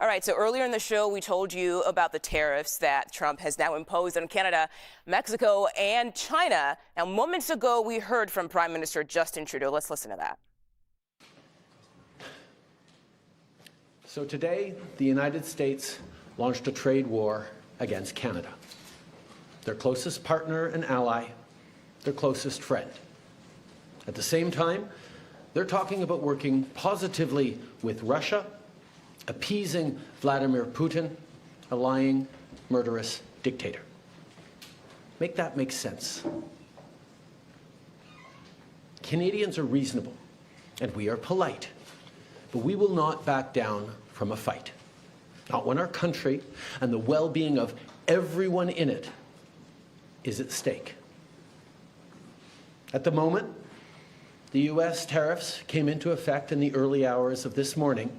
All right, so earlier in the show, we told you about the tariffs that Trump has now imposed on Canada, Mexico, and China. Now, moments ago, we heard from Prime Minister Justin Trudeau. Let's listen to that. So today, the United States launched a trade war against Canada, their closest partner and ally, their closest friend. At the same time, they're talking about working positively with Russia, appeasing Vladimir Putin, a lying, murderous dictator. Make that make sense. Canadians are reasonable, and we are polite, but we will not back down from a fight. Not when our country and the well-being of everyone in it is at stake. At the moment, the U.S. tariffs came into effect in the early hours of this morning,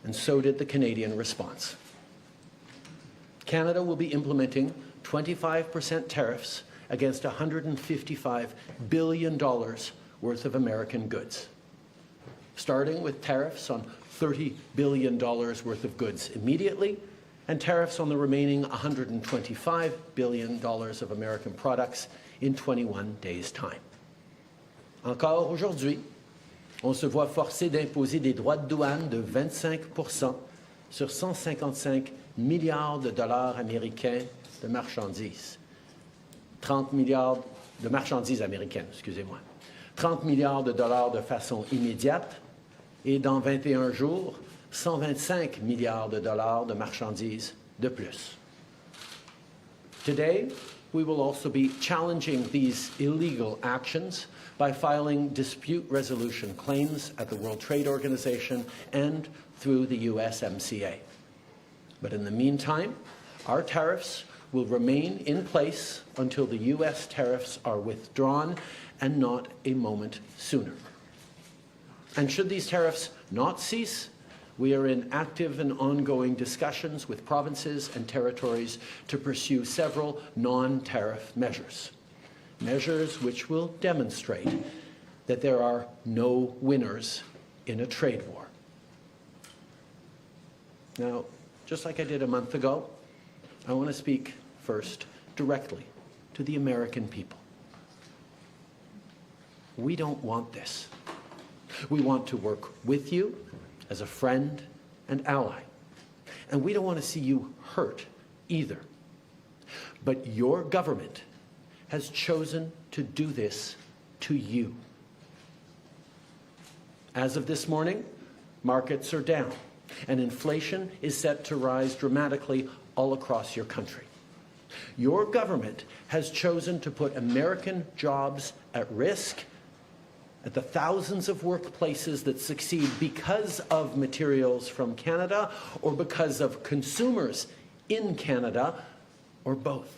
and so did the Canadian response. Canada will be implementing 25% tariffs against $155 billion worth of American goods, starting with tariffs on $30 billion worth of goods immediately, and tariffs on the remaining $125 billion of American products in 21 days' time. Encore aujourd'hui, on se voit forcé d'imposer des droits de douane de 25% sur 155 milliards de dollars américains de marchandises. 30 milliards de marchandises américaines, excusez-moi. 30 milliards de dollars de façon immédiate et dans 21 jours, 125 milliards de dollars de marchandises de plus. Today, we will also be challenging these illegal actions by filing dispute resolution claims at the World Trade Organization and through the USMCA. But in the meantime, our tariffs will remain in place until the U.S. tariffs are withdrawn, and not a moment sooner. And should these tariffs not cease, we are in active and ongoing discussions with provinces and territories to pursue several non-tariff measures. Measures which will demonstrate that there are no winners in a trade war. Now, just like I did a month ago, I want to speak first directly to the American people. We don't want this. We want to work with you as a friend and ally. And we don't want to see you hurt either. But your government has chosen to do this to you. As of this morning, markets are down, and inflation is set to rise dramatically all across your country. Your government has chosen to put American jobs at risk, at the thousands of workplaces that succeed because of materials from Canada or because of consumers in Canada, or both.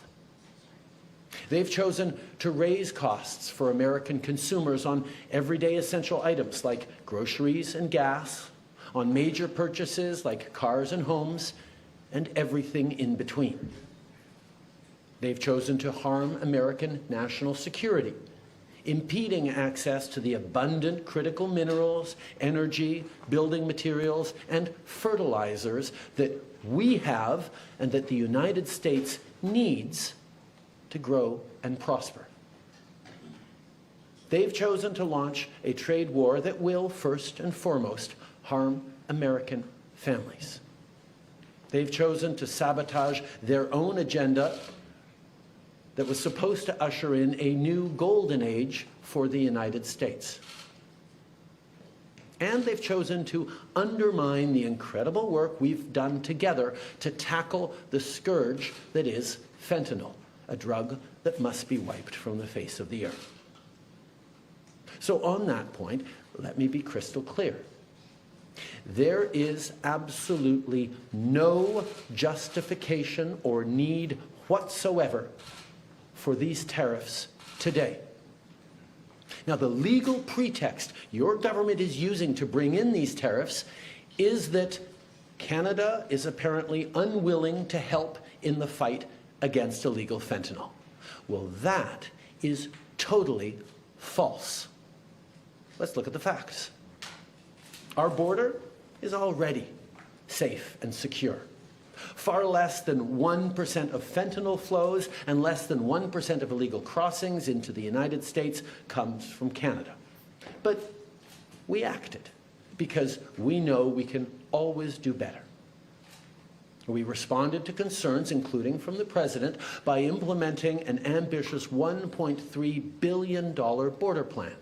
They've chosen to raise costs for American consumers on everyday essential items like groceries and gas, on major purchases like cars and homes, and everything in between. They've chosen to harm American national security, impeding access to the abundant critical minerals, energy, building materials, and fertilizers that we have and that the United States needs to grow and prosper. They've chosen to launch a trade war that will, first and foremost, harm American families. They've chosen to sabotage their own agenda that was supposed to usher in a new golden age for the United States. And they've chosen to undermine the incredible work we've done together to tackle the scourge that is fentanyl, a drug that must be wiped from the face of the earth. So on that point, let me be crystal clear. There is absolutely no justification or need whatsoever for these tariffs today. Now, the legal pretext your government is using to bring in these tariffs is that Canada is apparently unwilling to help in the fight against illegal fentanyl. Well, that is totally false. Let's look at the facts. Our border is already safe and secure. Far less than 1% of fentanyl flows and less than 1% of illegal crossings into the United States comes from Canada. But we acted because we know we can always do better. We responded to concerns, including from the President, by implementing an ambitious $1.3 billion border plan.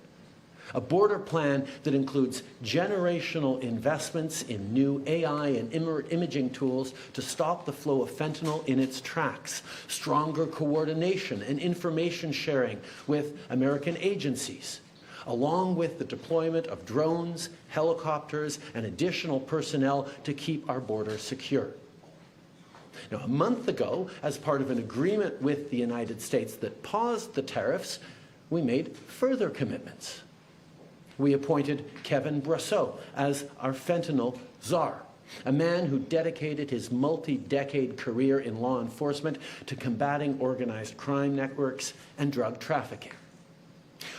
A border plan that includes generational investments in new AI and imaging tools to stop the flow of fentanyl in its tracks, stronger coordination and information sharing with American agencies, along with the deployment of drones, helicopters, and additional personnel to keep our border secure. Now, a month ago, as part of an agreement with the United States that paused the tariffs, we made further commitments. We appointed Kevin Brasseau as our fentanyl czar, a man who dedicated his multi-decade career in law enforcement to combating organized crime networks and drug trafficking.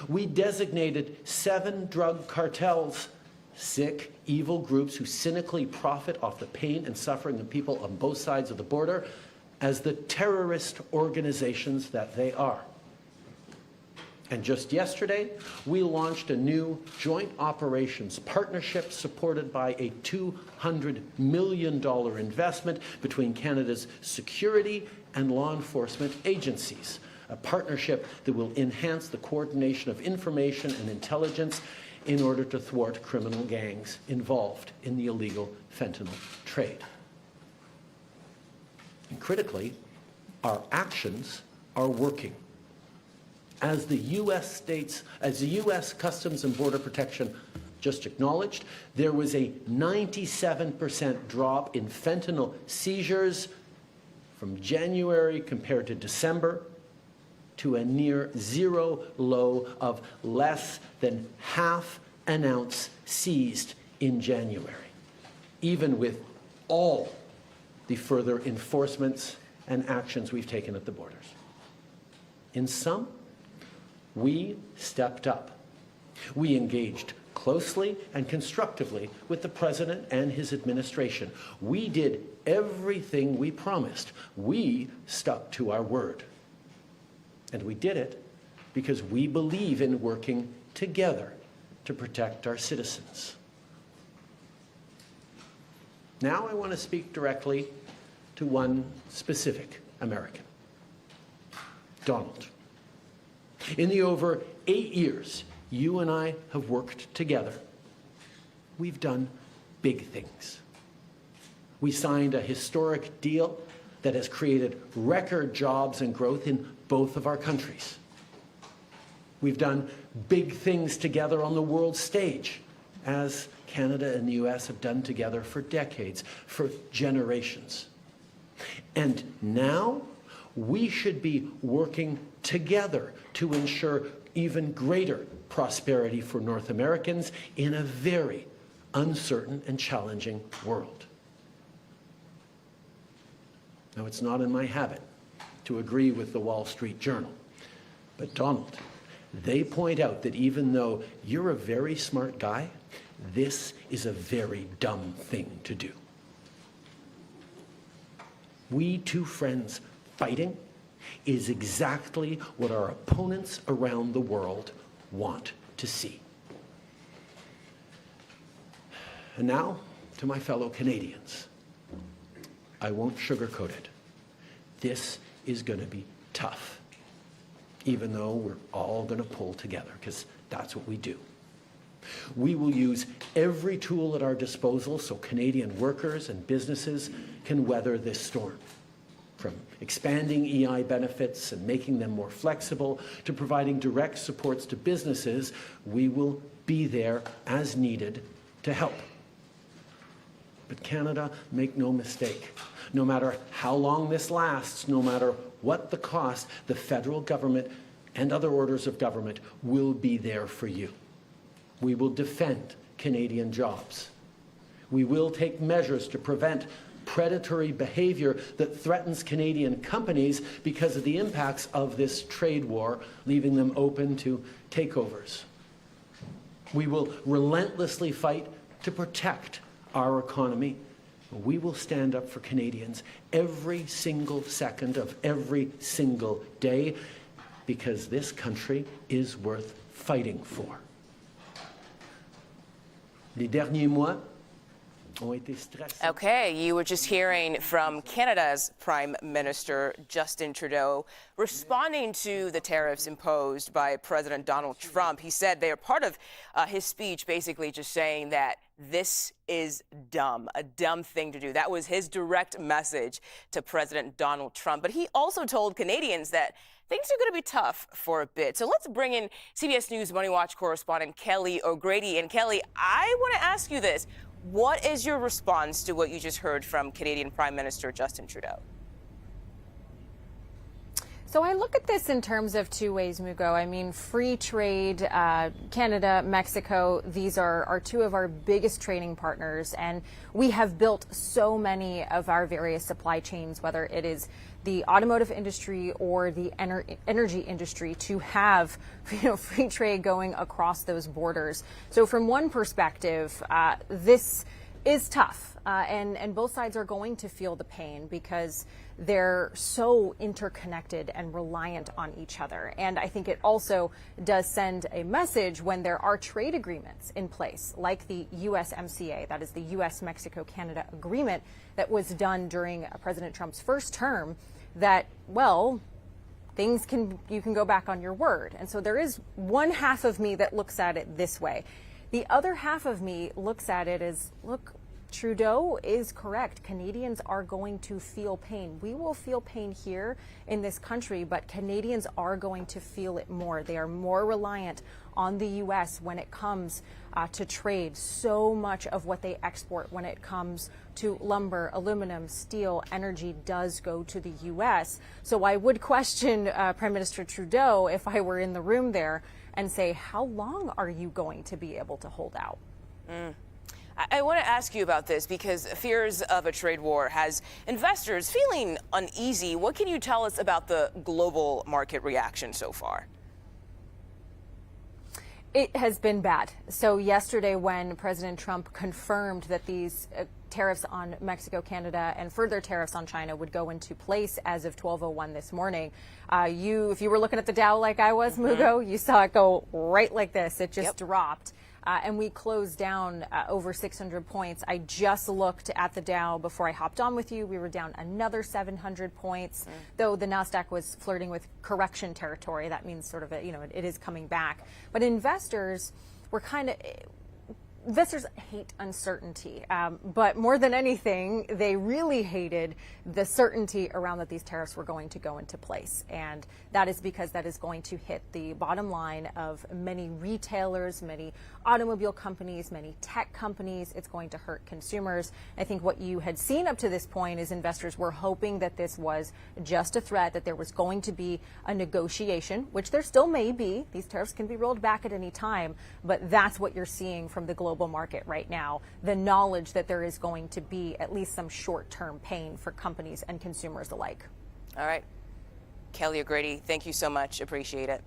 We designated 7 drug cartels, sick, evil groups who cynically profit off the pain and suffering of people on both sides of the border, as the terrorist organizations that they are. And just yesterday, we launched a new joint operations partnership supported by a $200 million investment between Canada's security and law enforcement agencies, a partnership that will enhance the coordination of information and intelligence in order to thwart criminal gangs involved in the illegal fentanyl trade. And critically, our actions are working. As the U.S. Customs and Border Protection just acknowledged, there was a 97% drop in fentanyl seizures from January compared to December, to a near zero low of less than half an ounce seized in January, even with all the further enforcements and actions we've taken at the borders. In sum, we stepped up. We engaged closely and constructively with the President and his administration. We did everything we promised. We stuck to our word. And we did it because we believe in working together to protect our citizens. Now I want to speak directly to one specific American, Donald. In the over 8 years you and I have worked together, we've done big things. We signed a historic deal that has created record jobs and growth in both of our countries. We've done big things together on the world stage, as Canada and the US have done together for decades, for generations. And now we should be working together to ensure even greater prosperity for North Americans in a very uncertain and challenging world. Now, it's not in my habit to agree with the Wall Street Journal, but Donald, they point out that even though you're a very smart guy, this is a very dumb thing to do. We two friends fighting is exactly what our opponents around the world want to see. And now, to my fellow Canadians, I won't sugarcoat it. This is going to be tough, even though we're all going to pull together, because that's what we do. We will use every tool at our disposal so Canadian workers and businesses can weather this storm. From expanding EI benefits and making them more flexible to providing direct supports to businesses, we will be there as needed to help. But Canada, make no mistake, no matter how long this lasts, no matter what the cost, the federal government and other orders of government will be there for you. We will defend Canadian jobs. We will take measures to prevent predatory behavior that threatens Canadian companies because of the impacts of this trade war, leaving them open to takeovers. We will relentlessly fight to protect our economy We will stand up for Canadians every single second of every single day because this country is worth fighting for. Les derniers mois ont été stressants. Okay, you were just hearing from Canada's Prime Minister Justin Trudeau responding to the tariffs imposed by President Donald Trump. He said they are part of his speech, basically just saying that this is dumb, a dumb thing to do. That was his direct message to President Donald Trump. But he also told Canadians that things are going to be tough for a bit. So let's bring in CBS News MoneyWatch correspondent Kelly O'Grady. And Kelly, I want to ask you this. What is your response to what you just heard from Canadian Prime Minister Justin Trudeau? So I look at this in terms of two ways, Mugo. I mean, free trade, Canada, Mexico, these are two of our biggest trading partners. And we have built so many of our various supply chains, whether it is the automotive industry or the energy industry, to have free trade going across those borders. So from one perspective, this is tough, and both sides are going to feel the pain because they're so interconnected and reliant on each other. And I think it also does send a message when there are trade agreements in place, like the USMCA, that is the US-Mexico-Canada agreement that was done during President Trump's first term, that, well, you can go back on your word. And so there is one half of me that looks at it this way. The other half of me looks at it as, look, Trudeau is correct. Canadians are going to feel pain. We will feel pain here in this country, but Canadians are going to feel it more. They are more reliant on the U.S. when it comes to trade. So much of what they export when it comes to lumber, aluminum, steel, energy does go to the U.S. So I would question Prime Minister Trudeau if I were in the room there and say, how long are you going to be able to hold out? I want to ask you about this because fears of a trade war has investors feeling uneasy. What can you tell us about the global market reaction so far? It has been bad. So yesterday, when President Trump confirmed that these tariffs on Mexico, Canada, and further tariffs on China would go into place as of 12:01 this morning, if you were looking at the Dow like I was, Mugo, you saw it go right like this. It just dropped. And we closed down over 600 points. I just looked at the Dow before I hopped on with you. We were down another 700 points, though the NASDAQ was flirting with correction territory. That means sort of, it is coming back. But investors were investors hate uncertainty, but more than anything, they really hated the certainty around that these tariffs were going to go into place. And that is because that is going to hit the bottom line of many retailers, many automobile companies, many tech companies. It's going to hurt consumers. I think what you had seen up to this point is investors were hoping that this was just a threat, that there was going to be a negotiation, which there still may be. These tariffs can be rolled back at any time, but that's what you're seeing from the global market right now, the knowledge that there is going to be at least some short-term pain for companies and consumers alike. All right. Kelly O'Grady, thank you so much. Appreciate it.